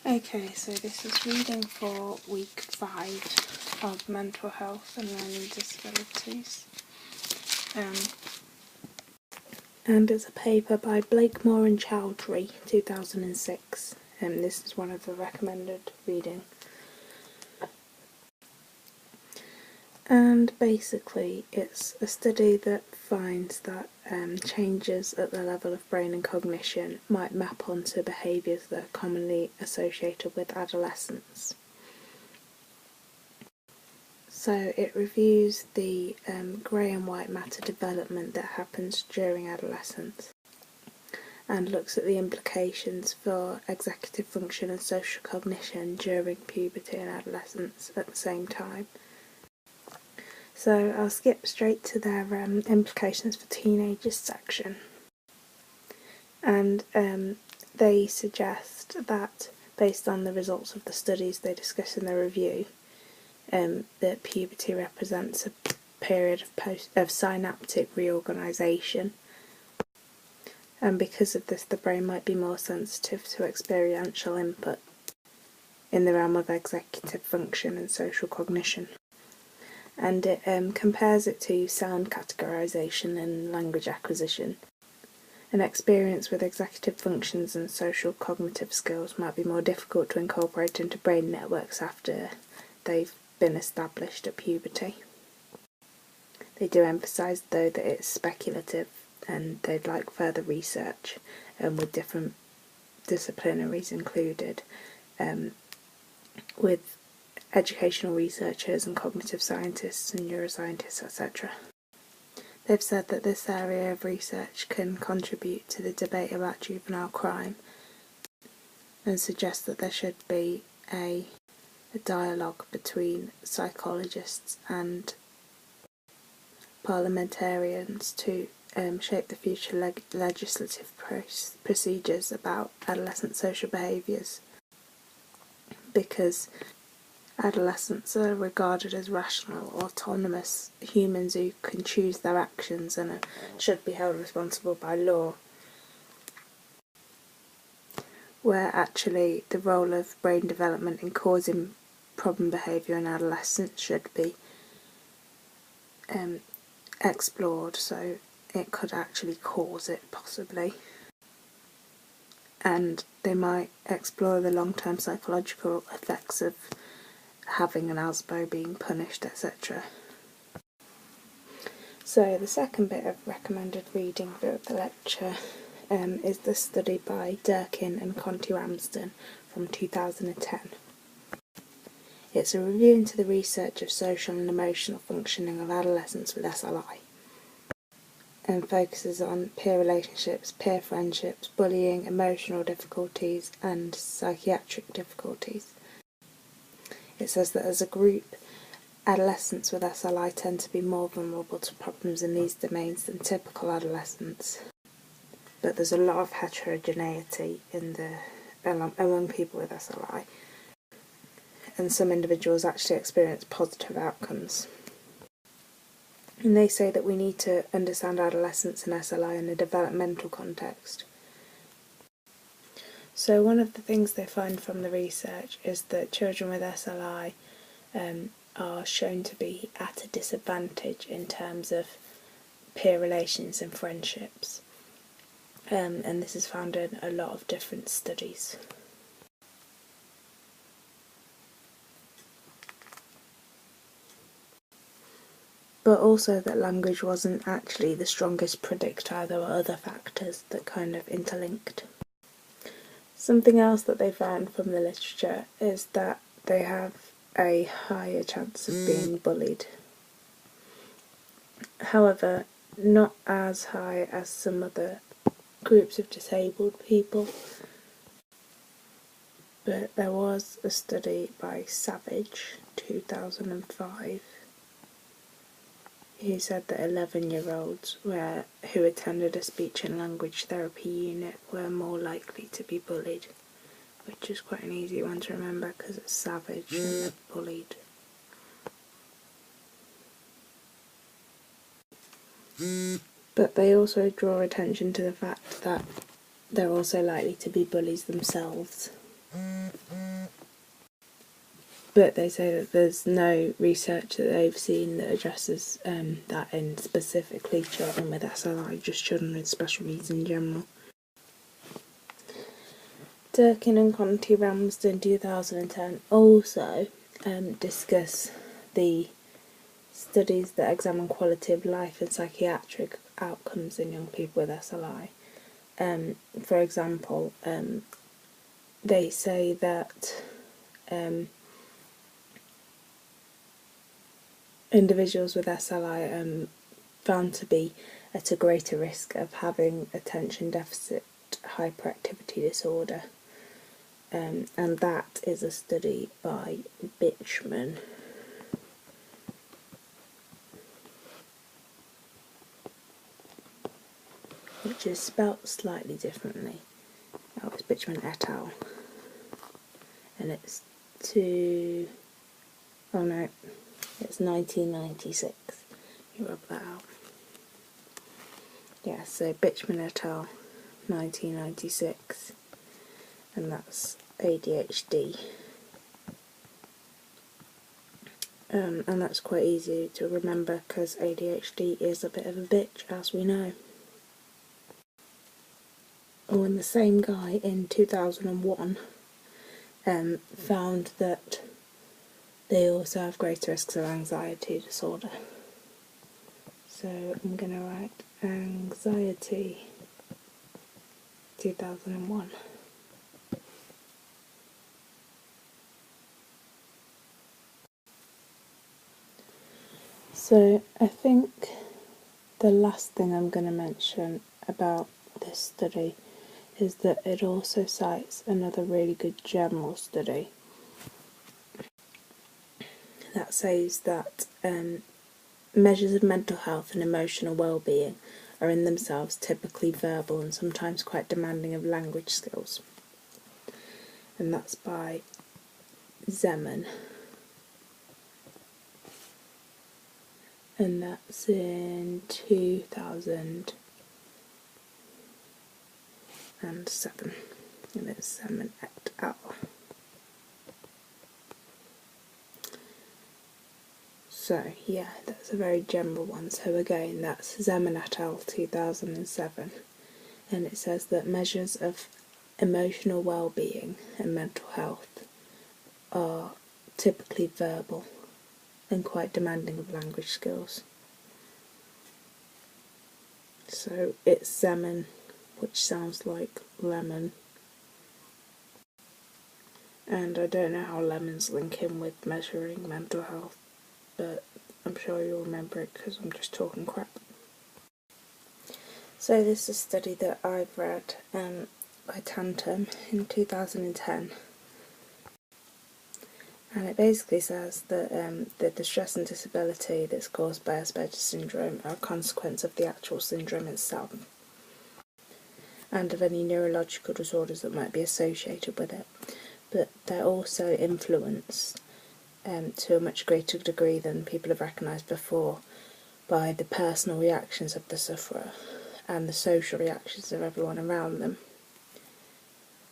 Okay, so this is reading for week 5 of Mental Health and Learning Disabilities. And it's a paper by Blakemore and Chowdhury, 2006. This is one of the recommended reading. And basically it's a study that finds that changes at the level of brain and cognition might map onto behaviours that are commonly associated with adolescence. So it reviews the grey and white matter development that happens during adolescence and looks at the implications for executive function and social cognition during puberty and adolescence at the same time. So I'll skip straight to their implications for teenagers section. And they suggest that, based on the results of the studies they discuss in the review, that puberty represents a period of synaptic reorganisation. And because of this, the brain might be more sensitive to experiential input in the realm of executive function and social cognition. And it compares it to sound categorisation and language acquisition. An experience with executive functions and social cognitive skills might be more difficult to incorporate into brain networks after they've been established at puberty. They do emphasise, though, that it's speculative and they'd like further research with different disciplinaries included, with educational researchers and cognitive scientists and neuroscientists, etc. They've said that this area of research can contribute to the debate about juvenile crime and suggest that there should be a dialogue between psychologists and parliamentarians to shape the future legislative procedures about adolescent social behaviours, because adolescents are regarded as rational, autonomous humans who can choose their actions and should be held responsible by law, where actually the role of brain development in causing problem behaviour in adolescence should be explored, so it could actually cause it, possibly. And they might explore the long-term psychological effects of having an ASBO, being punished, etc. So the second bit of recommended reading for the lecture is the study by Durkin and Conti Ramsden from 2010. It's a review into the research of social and emotional functioning of adolescents with SLI, and focuses on peer relationships, peer friendships, bullying, emotional difficulties and psychiatric difficulties. It says that as a group, adolescents with SLI tend to be more vulnerable to problems in these domains than typical adolescents, but there's a lot of heterogeneity among people with SLI, and some individuals actually experience positive outcomes. And they say that we need to understand adolescence and SLI in a developmental context. So one of the things they find from the research is that children with SLI are shown to be at a disadvantage in terms of peer relations and friendships. And this is found in a lot of different studies. But also that language wasn't actually the strongest predictor, there were other factors that kind of interlinked. Something else that they found from the literature is that they have a higher chance of being bullied. However, not as high as some other groups of disabled people. But there was a study by Savage, 2005, who said that 11-year-olds who attended a speech and language therapy unit were more likely to be bullied, which is quite an easy one to remember because it's Savage and bullied. But they also draw attention to the fact that they're also likely to be bullies themselves. But they say that there's no research that they've seen that addresses that in specifically children with SLI, just children with special needs in general. Durkin and Conti Ramsden 2010 also discuss the studies that examine quality of life and psychiatric outcomes in young people with SLI. For example, they say that individuals with SLI found to be at a greater risk of having attention deficit hyperactivity disorder, and that is a study by Bitchman. Which is spelt slightly differently. Oh, it's Bitchman et al. And it's it's 1996. You rub that out. Yeah, so Bitchman et al. 1996. And that's ADHD. And that's quite easy to remember because ADHD is a bit of a bitch, as we know. Oh, and the same guy in 2001 found that they also have greater risks of anxiety disorder. So I'm going to write anxiety 2001. So I think the last thing I'm going to mention about this study is that it also cites another really good general study that says that measures of mental health and emotional well-being are in themselves typically verbal and sometimes quite demanding of language skills. And that's by Zeman. And that's in 2007. And it's Zeman et al. So, yeah, that's a very general one. So again, that's Zeman et al. 2007. And it says that measures of emotional well-being and mental health are typically verbal and quite demanding of language skills. So it's Zeman, which sounds like lemon. And I don't know how lemons link in with measuring mental health, but I'm sure you'll remember it because I'm just talking crap. So this is a study that I've read by Tantum in 2010. And it basically says that the distress and disability that's caused by Asperger's syndrome are a consequence of the actual syndrome itself and of any neurological disorders that might be associated with it. But they're also influenced to a much greater degree than people have recognised before by the personal reactions of the sufferer and the social reactions of everyone around them.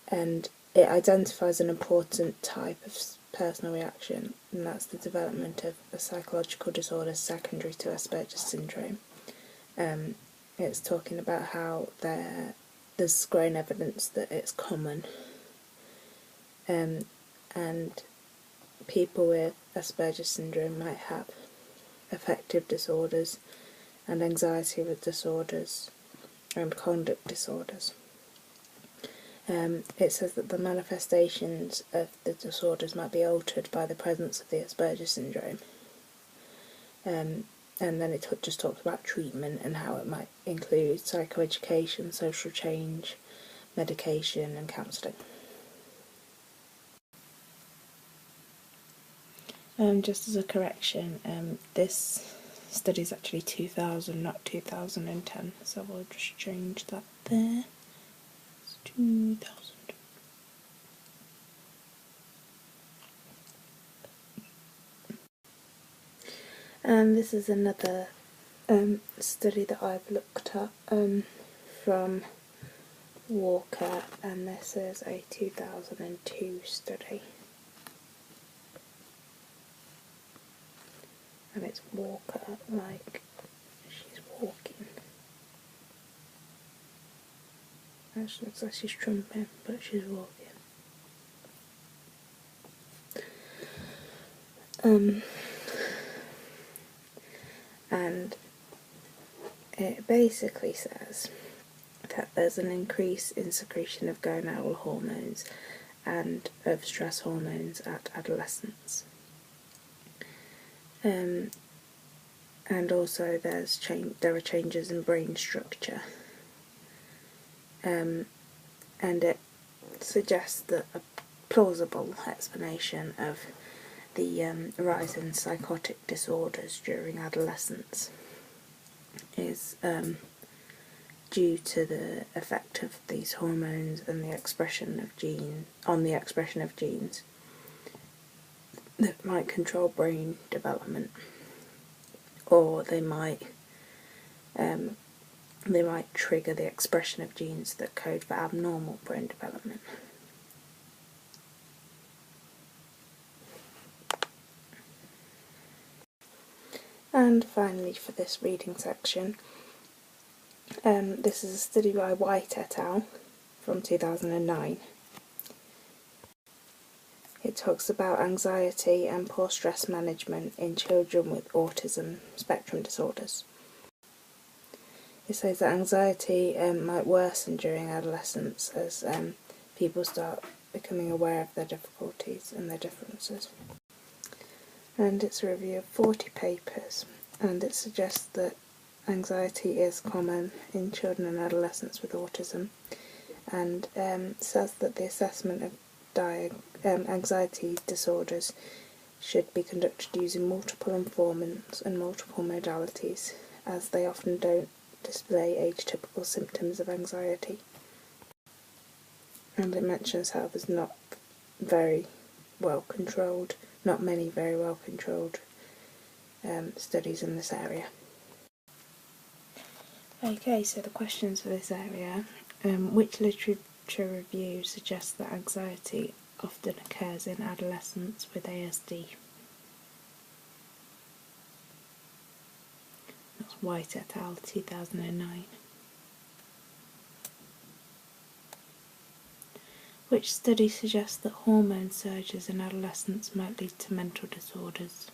And it identifies an important type of personal reaction, and that's the development of a psychological disorder secondary to Asperger's syndrome. It's talking about how there's growing evidence that it's common, and people with Asperger's syndrome might have affective disorders and anxiety disorders and conduct disorders. It says that the manifestations of the disorders might be altered by the presence of the Asperger's syndrome. And then it just talks about treatment and how it might include psychoeducation, social change, medication and counselling. Just as a correction, this study is actually 2000, not 2010, so we'll just change that there. 2000. And this is another study that I've looked at from Walker, and this is a 2002 study. And it's Walker like she's walking. Actually looks like she's trumping, but she's walking. And it basically says that there's an increase in secretion of gonadal hormones and of stress hormones at adolescence. And also there are changes in brain structure. And it suggests that a plausible explanation of the rise in psychotic disorders during adolescence is due to the effect of these hormones and the expression of genes that might control brain development, or they might trigger the expression of genes that code for abnormal brain development. And finally, for this reading section, this is a study by White et al. From 2009. It talks about anxiety and poor stress management in children with autism spectrum disorders. It says that anxiety might worsen during adolescence as people start becoming aware of their difficulties and their differences. And it's a review of 40 papers, and it suggests that anxiety is common in children and adolescents with autism, and says that the assessment of anxiety disorders should be conducted using multiple informants and multiple modalities, as they often don't display age-typical symptoms of anxiety. And it mentions how there's not many very well controlled studies in this area. Okay, so the questions for this area. Which literature review suggests that anxiety often occurs in adolescents with ASD? That's White et al. 2009. Which study suggests that hormone surges in adolescents might lead to mental disorders?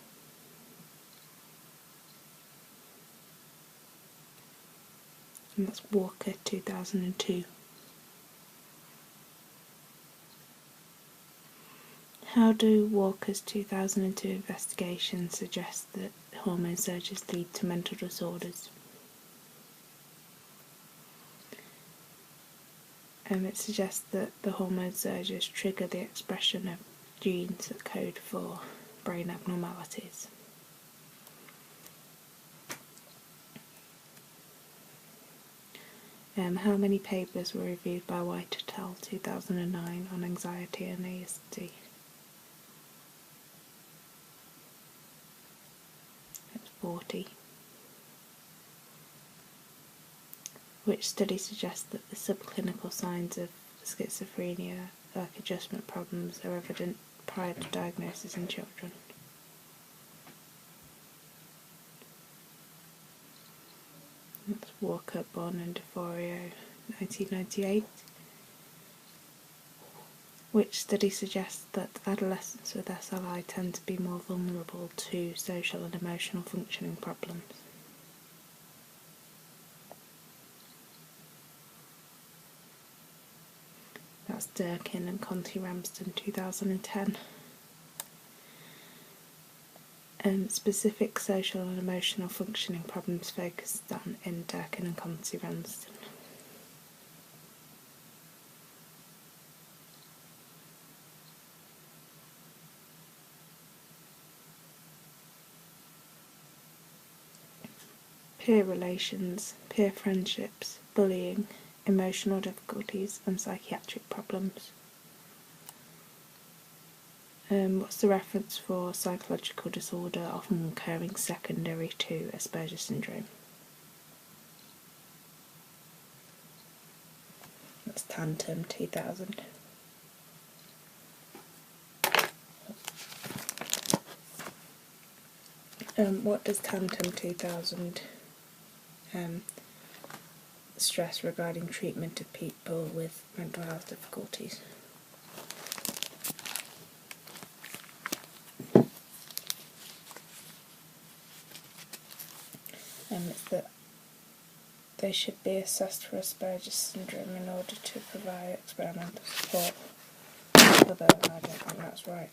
And that's Walker 2002. How do Walker's 2002 investigations suggest that hormone surges lead to mental disorders? It suggests that the hormone surges trigger the expression of genes that code for brain abnormalities. How many papers were reviewed by White et al. 2009 on anxiety and ASD? That's 40. Which study suggests that the subclinical signs of schizophrenia, like adjustment problems, are evident prior to diagnosis in children? That's Walker, Bon and DeForio, 1998. Which study suggests that adolescents with SLI tend to be more vulnerable to social and emotional functioning problems? That's Durkin and Conti Ramsden, 2010. Specific social and emotional functioning problems focused on in Durkin and Conti Ramsden. Peer relations, peer friendships, bullying, emotional difficulties and psychiatric problems. What's the reference for psychological disorder often occurring secondary to Asperger syndrome? That's TANTEM 2000? What does TANTEM 2000 stress regarding treatment of people with mental health difficulties? It's that they should be assessed for Asperger's syndrome in order to provide experimental support. Although I don't think that's right.